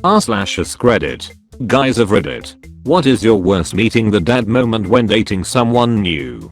r/AskReddit. Guys of Reddit. What is your worst meeting the dad moment when dating someone new?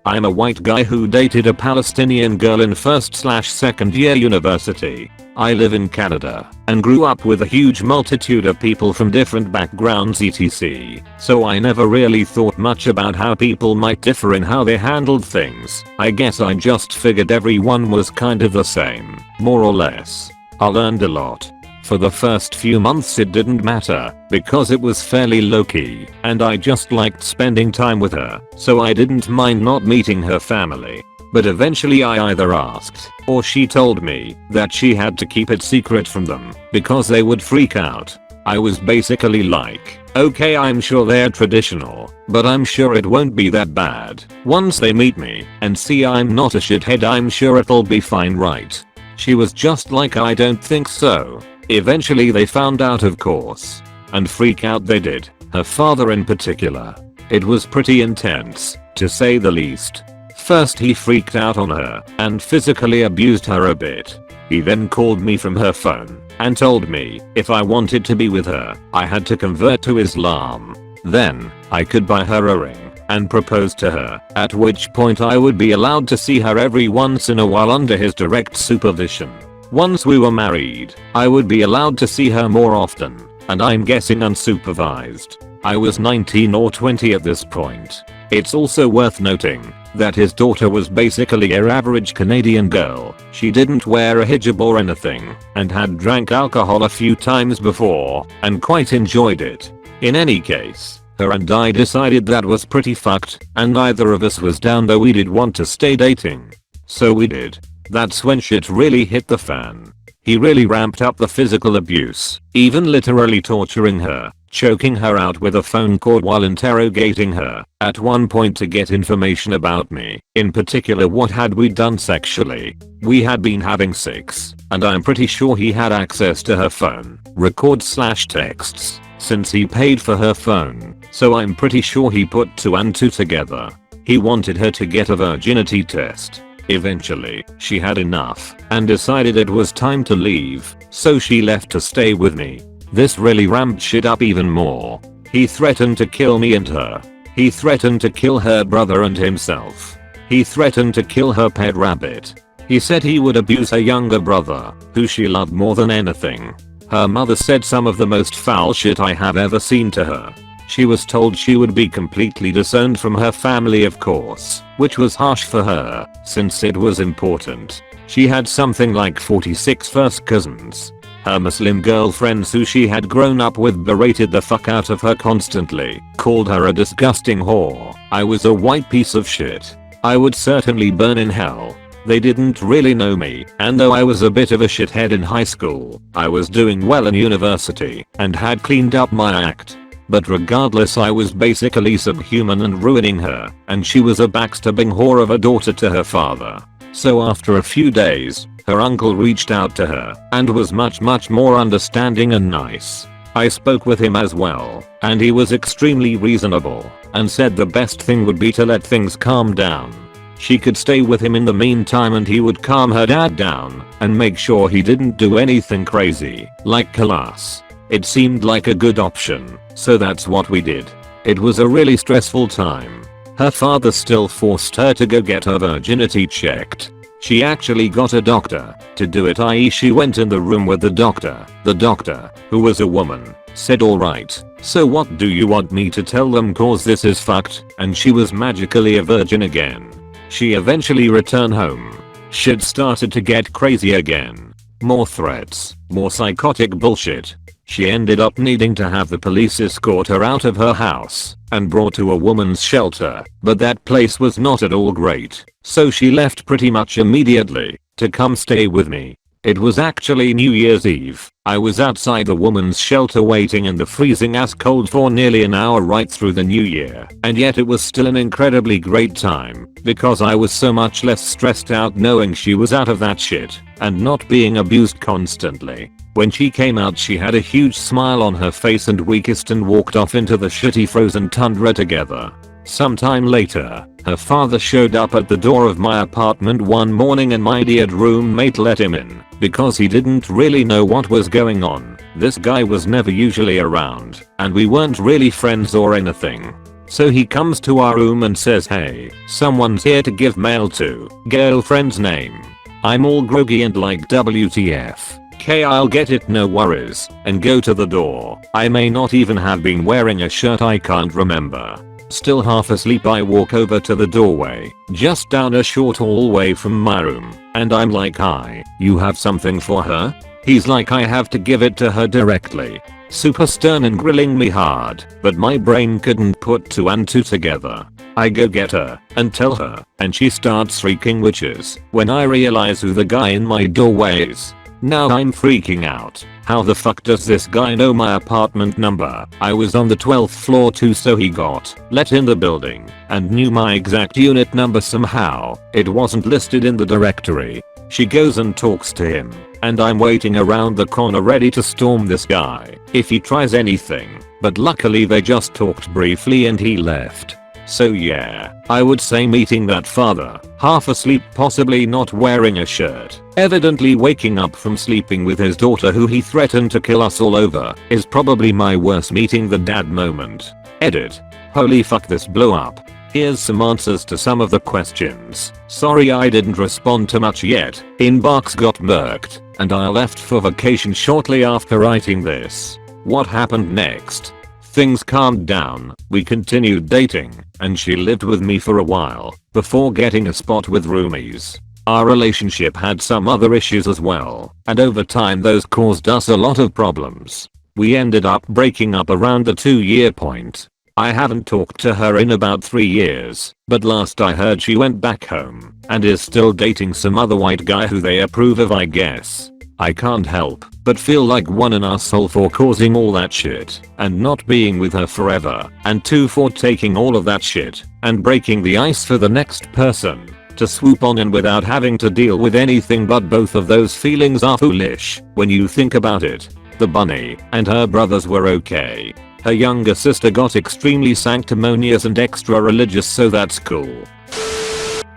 I'm a white guy who dated a Palestinian girl in first/second year university. I live in Canada and grew up with a huge multitude of people from different backgrounds etc. So I never really thought much about how people might differ in how they handled things. I guess I just figured everyone was kind of the same, more or less. I learned a lot. For the first few months it didn't matter because it was fairly low-key and I just liked spending time with her, so I didn't mind not meeting her family. But eventually I either asked or she told me that she had to keep it secret from them because they would freak out. I was basically like, okay, I'm sure they're traditional, but I'm sure it won't be that bad. Once they meet me and see I'm not a shithead, I'm sure it'll be fine, right? She was just like, I don't think so. Eventually they found out, of course. And freak out they did, her father in particular. It was pretty intense, to say the least. First he freaked out on her and physically abused her a bit. He then called me from her phone and told me if I wanted to be with her, I had to convert to Islam. Then I could buy her a ring and propose to her, at which point I would be allowed to see her every once in a while under his direct supervision. Once we were married, I would be allowed to see her more often, and I'm guessing unsupervised. I was 19 or 20 at this point. It's also worth noting that his daughter was basically your average Canadian girl. She didn't wear a hijab or anything and had drank alcohol a few times before and quite enjoyed it. In any case, her and I decided that was pretty fucked and neither of us was down, though we did want to stay dating. So we did. That's when shit really hit the fan. He really ramped up the physical abuse, even literally torturing her, choking her out with a phone call while interrogating her, at one point to get information about me. In particular, what had we done sexually? We had been having sex, and I'm pretty sure he had access to her phone, records/texts, since he paid for her phone, so I'm pretty sure he put 2 and 2 together. He wanted her to get a virginity test. Eventually, she had enough and decided it was time to leave, so she left to stay with me. This really ramped shit up even more. He threatened to kill me and her. He threatened to kill her brother and himself. He threatened to kill her pet rabbit. He said he would abuse her younger brother, who she loved more than anything. Her mother said some of the most foul shit I have ever seen to her. She was told she would be completely disowned from her family, of course, which was harsh for her, since it was important. She had something like 46 first cousins. Her Muslim girlfriends who she had grown up with berated the fuck out of her constantly, called her a disgusting whore. I was a white piece of shit. I would certainly burn in hell. They didn't really know me, and though I was a bit of a shithead in high school, I was doing well in university and had cleaned up my act. But regardless, I was basically subhuman and ruining her, and she was a backstabbing whore of a daughter to her father. So after a few days, her uncle reached out to her and was much more understanding and nice. I spoke with him as well, and he was extremely reasonable and said the best thing would be to let things calm down. She could stay with him in the meantime and he would calm her dad down and make sure he didn't do anything crazy, like Kalas. It seemed like a good option, so that's what we did. It was a really stressful time. Her father still forced her to go get her virginity checked. She actually got a doctor to do it, i.e. she went in the room with the doctor. The doctor, who was a woman, said, alright, so what do you want me to tell them, cause this is fucked, and she was magically a virgin again. She eventually returned home. Shit started to get crazy again. More threats, more psychotic bullshit. She ended up needing to have the police escort her out of her house and brought to a woman's shelter, but that place was not at all great, so she left pretty much immediately to come stay with me. It was actually New Year's Eve. I was outside the woman's shelter waiting in the freezing ass cold for nearly an hour right through the new year, and yet it was still an incredibly great time because I was so much less stressed out knowing she was out of that shit and not being abused constantly. When she came out, she had a huge smile on her face and we kissed and walked off into the shitty frozen tundra together. Sometime later, her father showed up at the door of my apartment one morning and my idiot roommate let him in because he didn't really know what was going on. This guy was never usually around, and we weren't really friends or anything. So he comes to our room and says, "Hey, someone's here to give mail to, girlfriend's name." I'm all groggy and like, WTF. "Okay, I'll get it, no worries," and go to the door. I may not even have been wearing a shirt, I can't remember. Still half asleep, I walk over to the doorway, just down a short hallway from my room, and I'm like, "Hi, you have something for her?" He's like, "I have to give it to her directly." Super stern and grilling me hard, but my brain couldn't put two and two together. I go get her and tell her, and she starts shrieking witches when I realize who the guy in my doorway is. Now I'm freaking out. How the fuck does this guy know my apartment number? I was on the 12th floor too, so he got let in the building and knew my exact unit number somehow. It wasn't listed in the directory. She goes and talks to him, and I'm waiting around the corner ready to storm this guy if he tries anything, but luckily they just talked briefly and he left. So yeah, I would say meeting that father, half asleep, possibly not wearing a shirt, evidently waking up from sleeping with his daughter who he threatened to kill us all over, is probably my worst meeting the dad moment. Edit. Holy fuck, this blew up. Here's some answers to some of the questions. Sorry I didn't respond to much yet. Inbox got murked, and I left for vacation shortly after writing this. What happened next? Things calmed down, we continued dating, and she lived with me for a while, before getting a spot with roomies. Our relationship had some other issues as well, and over time those caused us a lot of problems. We ended up breaking up around the 2-year point. I haven't talked to her in about 3 years, but last I heard she went back home, and is still dating some other white guy who they approve of, I guess. I can't help but feel like 1, an asshole for causing all that shit and not being with her forever, and 2, for taking all of that shit and breaking the ice for the next person to swoop on in without having to deal with anything. But both of those feelings are foolish when you think about it. The bunny and her brothers were okay. Her younger sister got extremely sanctimonious and extra religious, so that's cool.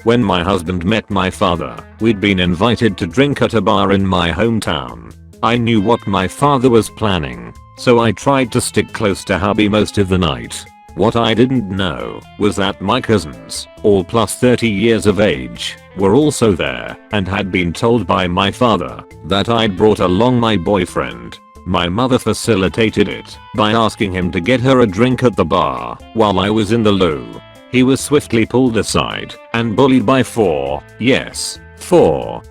When my husband met my father, we'd been invited to drink at a bar in my hometown. I knew what my father was planning, so I tried to stick close to hubby most of the night. What I didn't know was that my cousins, all plus 30 years of age, were also there and had been told by my father that I'd brought along my boyfriend. My mother facilitated it by asking him to get her a drink at the bar while I was in the loo. He was swiftly pulled aside and bullied by 4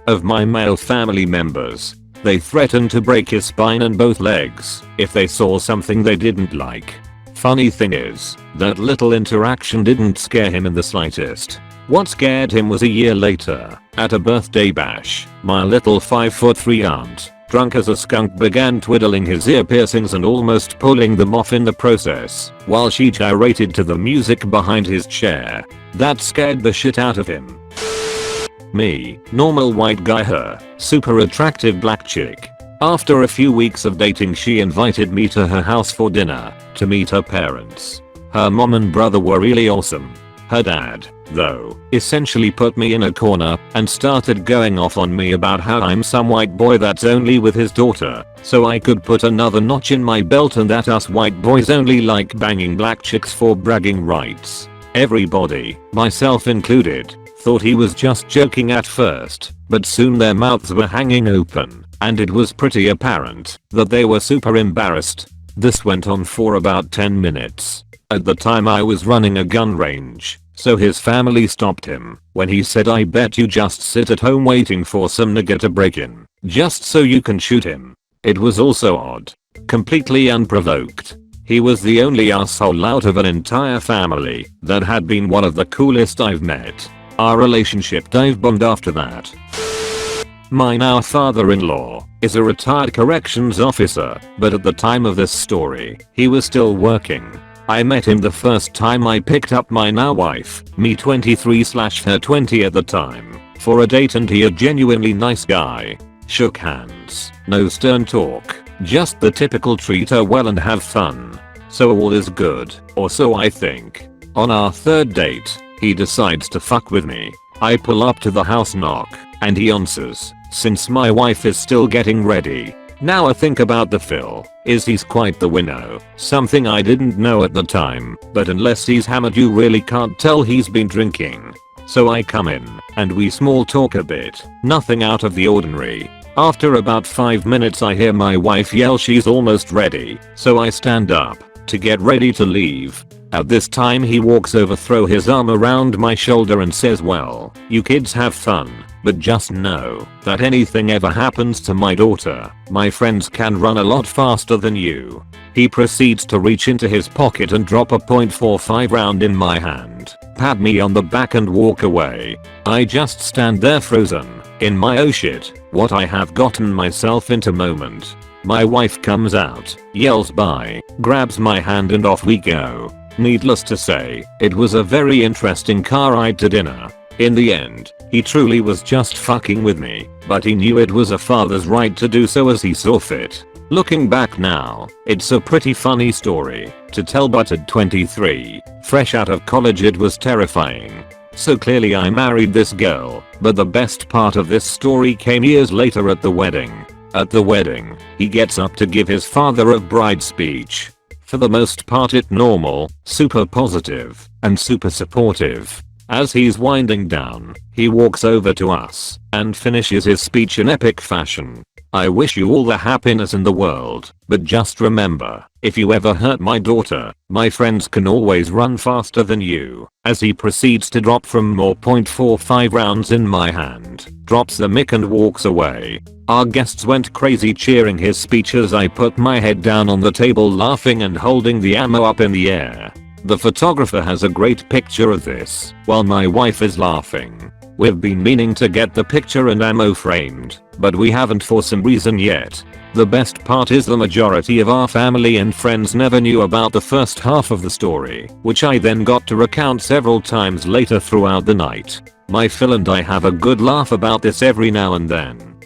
of my male family members. They threatened to break his spine and both legs if they saw something they didn't like. Funny thing is, that little interaction didn't scare him in the slightest. What scared him was a year later, at a birthday bash, my little 5'3" aunt, drunk as a skunk, began twiddling his ear piercings and almost pulling them off in the process, while she gyrated to the music behind his chair. That scared the shit out of him. Me, normal white guy, her, super attractive black chick. After a few weeks of dating, she invited me to her house for dinner to meet her parents. Her mom and brother were really awesome. Her dad, though, essentially put me in a corner and started going off on me about how I'm some white boy that's only with his daughter, so I could put another notch in my belt, and that us white boys only like banging black chicks for bragging rights. Everybody, myself included, thought he was just joking at first, but soon their mouths were hanging open, and it was pretty apparent that they were super embarrassed. This went on for about 10 minutes. At the time I was running a gun range, so his family stopped him when he said, "I bet you just sit at home waiting for some nigga to break in, just so you can shoot him." It was also odd. Completely unprovoked. He was the only asshole out of an entire family that had been one of the coolest I've met. Our relationship dive-bombed after that. My now father-in-law is a retired corrections officer, but at the time of this story, he was still working. I met him the first time I picked up my now wife, me 23/her 20 at the time, for a date, and he a genuinely nice guy. Shook hands, no stern talk, just the typical treat her well and have fun. So all is good, or so I think. On our third date, he decides to fuck with me. I pull up to the house knock, and he answers, since my wife is still getting ready. Now I think about the Phil, is he's quite the winnow, something I didn't know at the time, but unless he's hammered you really can't tell he's been drinking. So I come in, and we small talk a bit, nothing out of the ordinary. After about 5 minutes I hear my wife yell she's almost ready, so I stand up to get ready to leave. At this time he walks over, throw his arm around my shoulder and says, well, you kids have fun, but just know that anything ever happens to my daughter, my friends can run a lot faster than you. He proceeds to reach into his pocket and drop a .45 round in my hand, pat me on the back and walk away. I just stand there frozen, in my oh shit, what I have gotten myself into moment. My wife comes out, yells bye, grabs my hand and off we go. Needless to say, it was a very interesting car ride to dinner. In the end, he truly was just fucking with me, but he knew it was a father's right to do so as he saw fit. Looking back now, it's a pretty funny story to tell, but at 23, fresh out of college, it was terrifying. So clearly I married this girl, but the best part of this story came years later at the wedding. At the wedding, he gets up to give his father of bride speech. For the most part it normal, super positive, and super supportive. As he's winding down, he walks over to us and finishes his speech in epic fashion. I wish you all the happiness in the world, but just remember, if you ever hurt my daughter, my friends can always run faster than you. As he proceeds to drop from more .45 rounds in my hand, drops the mic and walks away. Our guests went crazy cheering his speech as I put my head down on the table laughing and holding the ammo up in the air. The photographer has a great picture of this, while my wife is laughing. We've been meaning to get the picture and ammo framed, but we haven't for some reason yet. The best part is the majority of our family and friends never knew about the first half of the story, which I then got to recount several times later throughout the night. My Phil and I have a good laugh about this every now and then.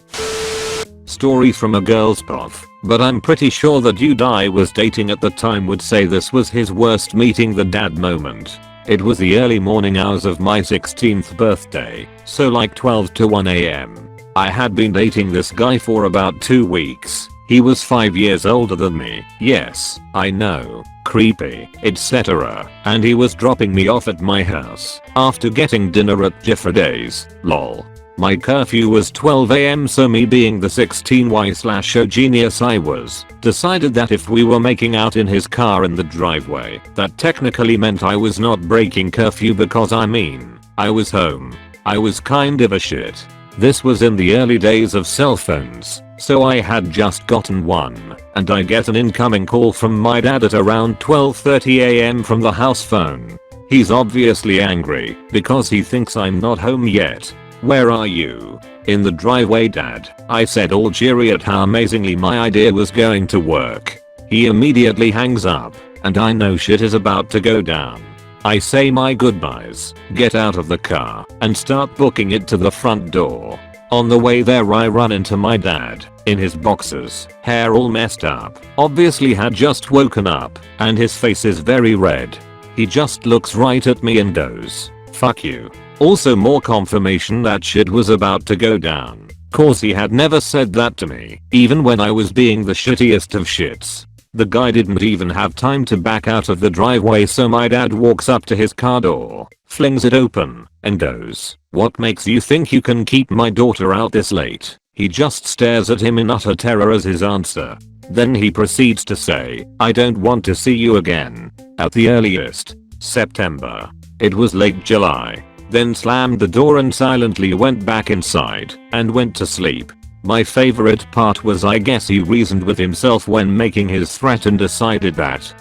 Story from a girl's path, but I'm pretty sure the dude I was dating at the time would say this was his worst meeting the dad moment. It was the early morning hours of my 16th birthday, so like 12 to 1 AM. I had been dating this guy for about 2 weeks. He was 5 years older than me, yes, I know, creepy, etc. And he was dropping me off at my house after getting dinner at Jeffrey's, lol. My curfew was 12 AM, so me being the 16Y/O genius I was, decided that if we were making out in his car in the driveway, that technically meant I was not breaking curfew because I was home. I was kind of a shit. This was in the early days of cell phones, so I had just gotten one, and I get an incoming call from my dad at around 12:30 AM from the house phone. He's obviously angry because he thinks I'm not home yet. Where are you? In the driveway, dad, I said, all cheery at how amazingly my idea was going to work. He immediately hangs up, and I know shit is about to go down. I say my goodbyes, get out of the car, and start booking it to the front door. On the way there I run into my dad, in his boxers, hair all messed up, obviously had just woken up, and his face is very red. He just looks right at me and goes, "Fuck you." Also more confirmation that shit was about to go down, cause he had never said that to me, even when I was being the shittiest of shits. The guy didn't even have time to back out of the driveway, so my dad walks up to his car door, flings it open, and goes, "What makes you think you can keep my daughter out this late?" He just stares at him in utter terror as his answer. Then he proceeds to say, "I don't want to see you again." At the earliest, September. It was late July. Then slammed the door and silently went back inside and went to sleep. My favorite part was I guess he reasoned with himself when making his threat and decided that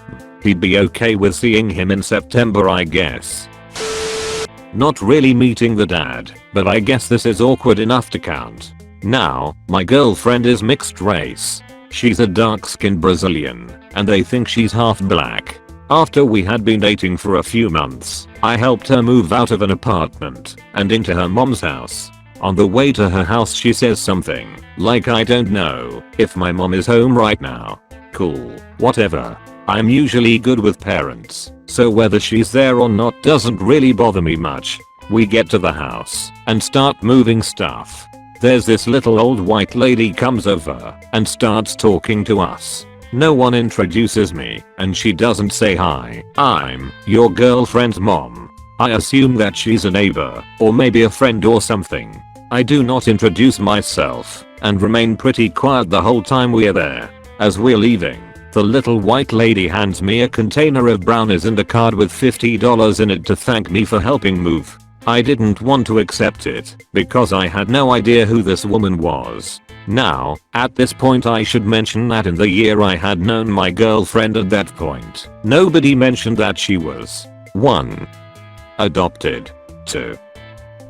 he'd be okay with seeing him in September, I guess. Not really meeting the dad, but I guess this is awkward enough to count. Now, my girlfriend is mixed race. She's a dark-skinned Brazilian, and they think she's half black. After we had been dating for a few months, I helped her move out of an apartment and into her mom's house. On the way to her house she says something like, "I don't know if my mom is home right now." Cool, whatever. I'm usually good with parents, so whether she's there or not doesn't really bother me much. We get to the house and start moving stuff. There's this little old white lady comes over and starts talking to us. No one introduces me and she doesn't say hi. I'm your girlfriend's mom. I assume that she's a neighbor or maybe a friend or something. I do not introduce myself and remain pretty quiet the whole time we're there. As we're leaving, the little white lady hands me a container of brownies and a card with $50 in it to thank me for helping move. I didn't want to accept it because I had no idea who this woman was. Now, at this point I should mention that in the year I had known my girlfriend at that point, nobody mentioned that she was 1. Adopted. 2.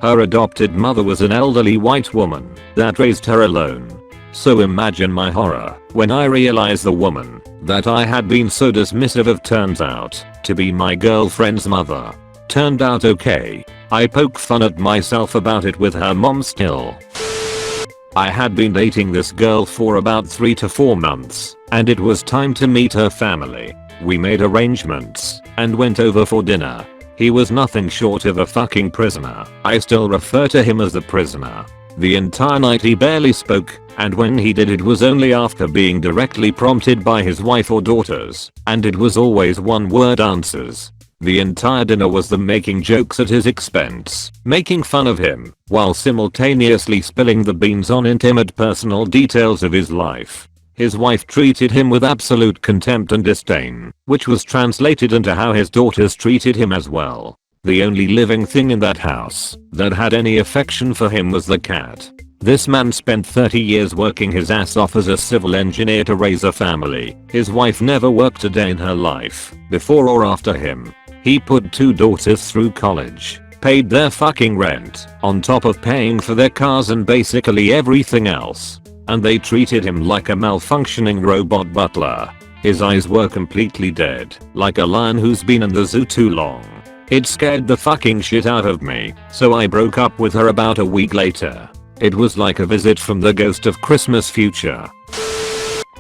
Her adopted mother was an elderly white woman that raised her alone. So imagine my horror when I realized the woman that I had been so dismissive of turns out to be my girlfriend's mother. Turned out okay. I poke fun at myself about it with her mom still. I had been dating this girl for about 3 to 4 months and it was time to meet her family. We made arrangements and went over for dinner. He was nothing short of a fucking prisoner. I still refer to him as the prisoner. The entire night he barely spoke, and when he did it was only after being directly prompted by his wife or daughters, and it was always one-word answers. The entire dinner was them making jokes at his expense, making fun of him, while simultaneously spilling the beans on intimate personal details of his life. His wife treated him with absolute contempt and disdain, which was translated into how his daughters treated him as well. The only living thing in that house that had any affection for him was the cat. This man spent 30 years working his ass off as a civil engineer to raise a family. His wife never worked a day in her life, before or after him. He put 2 daughters through college, paid their fucking rent, on top of paying for their cars and basically everything else. And they treated him like a malfunctioning robot butler. His eyes were completely dead, like a lion who's been in the zoo too long. It scared the fucking shit out of me, so I broke up with her about a week later. It was like a visit from the ghost of Christmas future.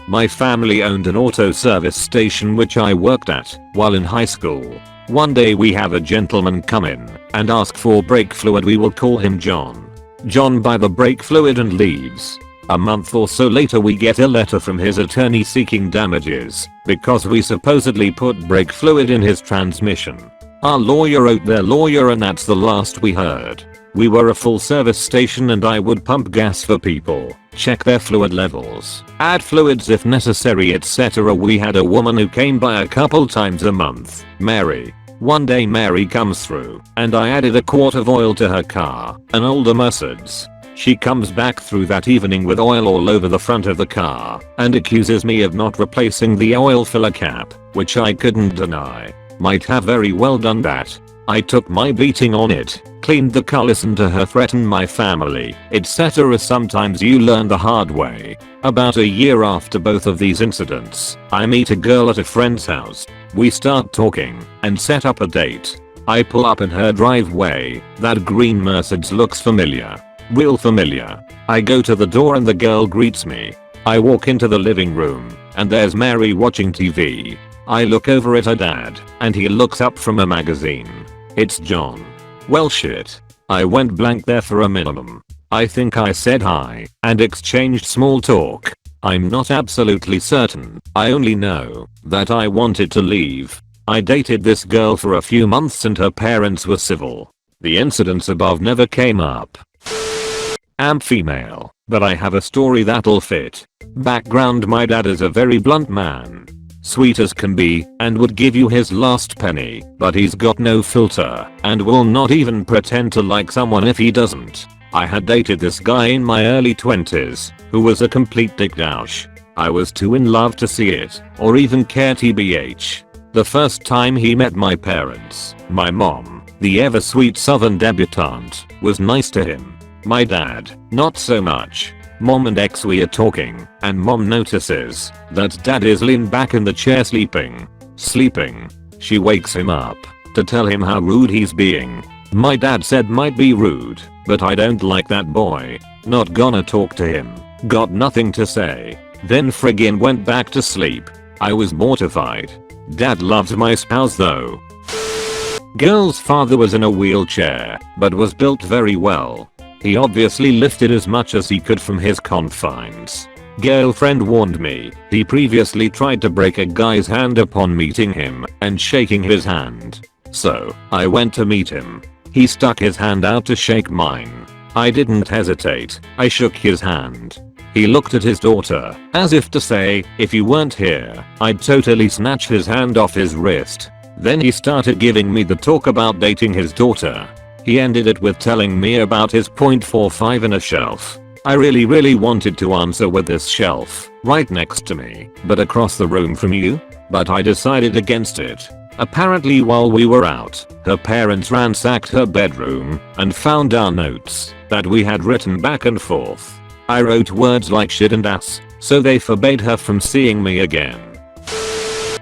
My family owned an auto service station which I worked at while in high school. One day we have a gentleman come in and ask for brake fluid. We will call him John. John buys the brake fluid and leaves. A month or so later we get a letter from his attorney seeking damages because we supposedly put brake fluid in his transmission. Our lawyer wrote their lawyer and that's the last we heard. We were a full service station and I would pump gas for people, check their fluid levels, add fluids if necessary, etc. We had a woman who came by a couple times a month, Mary. One day Mary comes through and I added a quart of oil to her car, an older Mercedes. She comes back through that evening with oil all over the front of the car and accuses me of not replacing the oil filler cap, which I couldn't deny. Might have very well done that. I took my beating on it, cleaned the car, listened to her threaten my family, etc. Sometimes you learn the hard way. About a year after both of these incidents, I meet a girl at a friend's house. We start talking and set up a date. I pull up in her driveway. That green Mercedes looks familiar. Real familiar. I go to the door and the girl greets me. I walk into the living room and there's Mary watching TV. I look over at her dad and he looks up from a magazine. It's John. Well shit. I went blank there for a minimum. I think I said hi and exchanged small talk. I'm not absolutely certain. I only know that I wanted to leave. I dated this girl for a few months and her parents were civil. The incidents above never came up. I'm female, but I have a story that'll fit. Background: my dad is a very blunt man. Sweet as can be and would give you his last penny, but he's got no filter and will not even pretend to like someone if he doesn't. I had dated this guy in my early 20s who was a complete dick douche. I was too in love to see it or even care tbh. The first time he met my parents, my mom, the ever sweet southern debutante, was nice to him. My dad, not so much. Mom and ex we are talking and mom notices that dad is leaned back in the chair sleeping. She wakes him up to tell him how rude he's being. My dad said might be rude, but I don't like that boy. Not gonna talk to him. Got nothing to say. Then friggin' went back to sleep. I was mortified. Dad loved my spouse though. Girl's father was in a wheelchair, but was built very well. He obviously lifted as much as he could from his confines. Girlfriend warned me he previously tried to break a guy's hand upon meeting him and shaking his hand. So I went to meet him. He stuck his hand out to shake mine. I didn't hesitate. I shook his hand. He looked at his daughter as if to say, if you weren't here, I'd totally snatch his hand off his wrist. Then he started giving me the talk about dating his daughter. He ended it with telling me about his .45 in a shelf. I really wanted to answer with this shelf right next to me, but across the room from you? But I decided against it. Apparently while we were out, her parents ransacked her bedroom and found our notes that we had written back and forth. I wrote words like shit and ass, so they forbade her from seeing me again.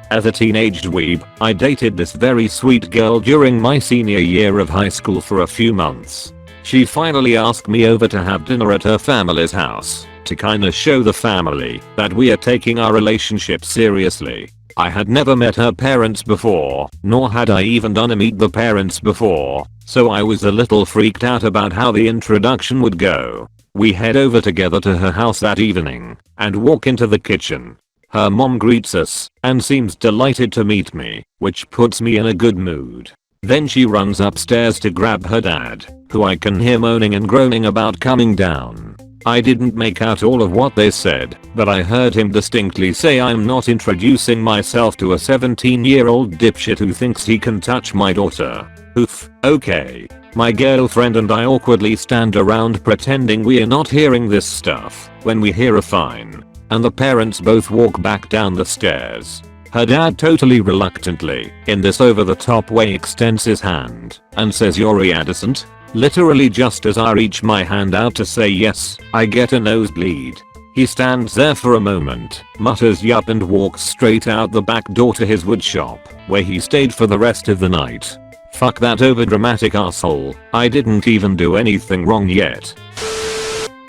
As a teenage dweeb, I dated this very sweet girl during my senior year of high school for a few months. She finally asked me over to have dinner at her family's house to kinda show the family that we are taking our relationship seriously. I had never met her parents before, nor had I even done a meet the parents before, so I was a little freaked out about how the introduction would go. We head over together to her house that evening and walk into the kitchen. Her mom greets us and seems delighted to meet me, which puts me in a good mood. Then she runs upstairs to grab her dad, who I can hear moaning and groaning about coming down. I didn't make out all of what they said, but I heard him distinctly say I'm not introducing myself to a 17-year-old dipshit who thinks he can touch my daughter. Oof, okay. My girlfriend and I awkwardly stand around pretending we are not hearing this stuff when we hear a fine, and the parents both walk back down the stairs. Her dad totally reluctantly, in this over-the-top way, extends his hand and says, "You're readolescent?" Literally just as I reach my hand out to say yes, I get a nosebleed. He stands there for a moment, mutters yup and walks straight out the back door to his wood shop, where he stayed for the rest of the night. Fuck that overdramatic asshole. I didn't even do anything wrong yet.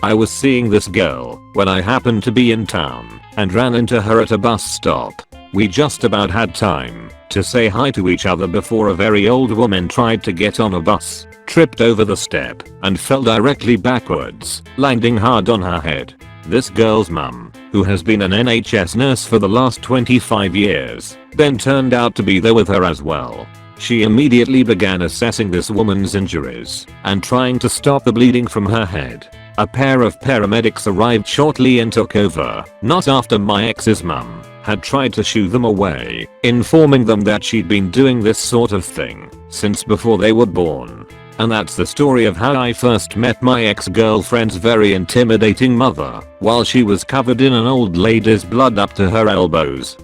I was seeing this girl when I happened to be in town and ran into her at a bus stop. We just about had time to say hi to each other before a very old woman tried to get on a bus, tripped over the step, and fell directly backwards, landing hard on her head. This girl's mum, who has been an NHS nurse for the last 25 years, then turned out to be there with her as well. She immediately began assessing this woman's injuries and trying to stop the bleeding from her head. A pair of paramedics arrived shortly and took over, not after my ex's mum had tried to shoo them away, informing them that she'd been doing this sort of thing since before they were born. And that's the story of how I first met my ex-girlfriend's very intimidating mother while she was covered in an old lady's blood up to her elbows.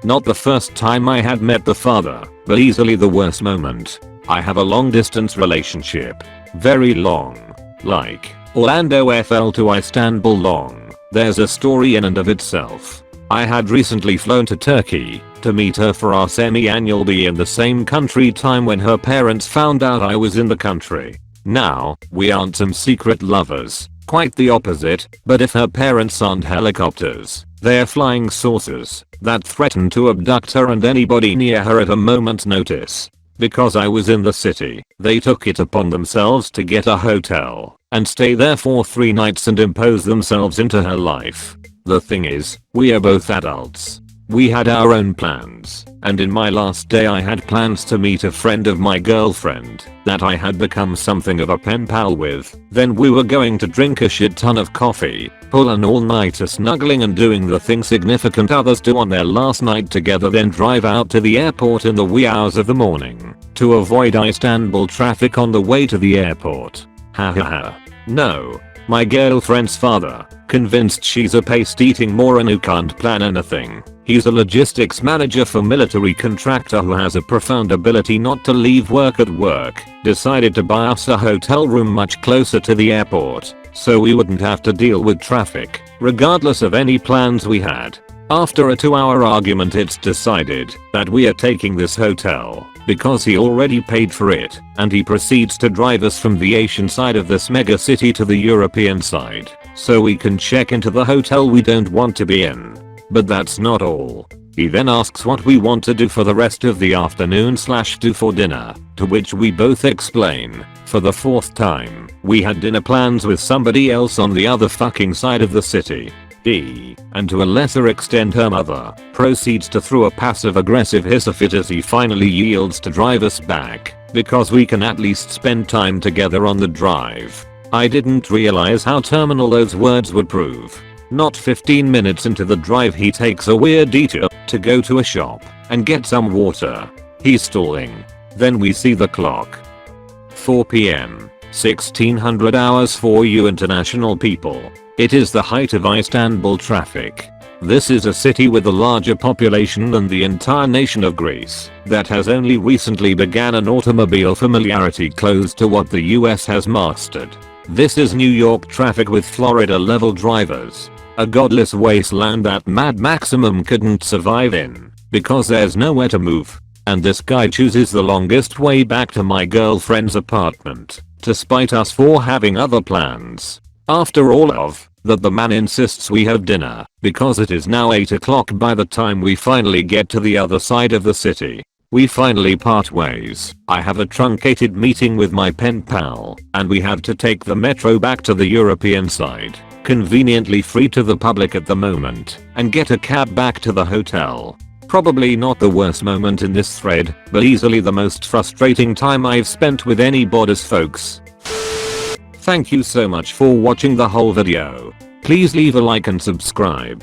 Not the first time I had met the father, but easily the worst moment. I have a long distance relationship. Very long. Like Orlando FL to Istanbul long. There's a story in and of itself. I had recently flown to Turkey to meet her for our semi-annual be in the same country time when her parents found out I was in the country. Now, we aren't some secret lovers, quite the opposite, but if her parents aren't helicopters, they're flying saucers that threaten to abduct her and anybody near her at a moment's notice. Because I was in the city, they took it upon themselves to get a hotel and stay there for 3 nights and impose themselves into her life. The thing is, we are both adults. We had our own plans, and in my last day I had plans to meet a friend of my girlfriend that I had become something of a pen pal with. Then we were going to drink a shit ton of coffee, pull an all-nighter snuggling and doing the thing significant others do on their last night together, then drive out to the airport in the wee hours of the morning to avoid Istanbul traffic on the way to the airport. Hahaha. No. My girlfriend's father, convinced she's a paste-eating moron who can't plan anything. He's a logistics manager for military contractor who has a profound ability not to leave work at work, decided to buy us a hotel room much closer to the airport so we wouldn't have to deal with traffic, regardless of any plans we had. After a 2-hour argument, it's decided that we are taking this hotel because he already paid for it, and he proceeds to drive us from the Asian side of this mega city to the European side so we can check into the hotel we don't want to be in. But that's not all. He then asks what we want to do for the rest of the afternoon/do for dinner, to which we both explain, for the fourth time, we had dinner plans with somebody else on the other fucking side of the city. And to a lesser extent her mother, proceeds to throw a passive aggressive hiss fit as he finally yields to drive us back, because we can at least spend time together on the drive. I didn't realize how terminal those words would prove. Not 15 minutes into the drive he takes a weird detour to go to a shop and get some water. He's stalling. Then we see the clock. 4 PM, 1600 hours for you international people. It is the height of Istanbul traffic. This is a city with a larger population than the entire nation of Greece that has only recently began an automobile familiarity close to what the US has mastered. This is New York traffic with Florida level drivers. A godless wasteland that Mad Maximum couldn't survive in because there's nowhere to move. And this guy chooses the longest way back to my girlfriend's apartment to spite us for having other plans. After all of that, the man insists we have dinner because it is now 8 o'clock by the time we finally get to the other side of the city. We finally part ways. I have a truncated meeting with my pen pal and we have to take the metro back to the European side, conveniently free to the public at the moment, and get a cab back to the hotel. Probably not the worst moment in this thread, but easily the most frustrating time I've spent with any bodice folks. Thank you so much for watching the whole video. Please leave a like and subscribe.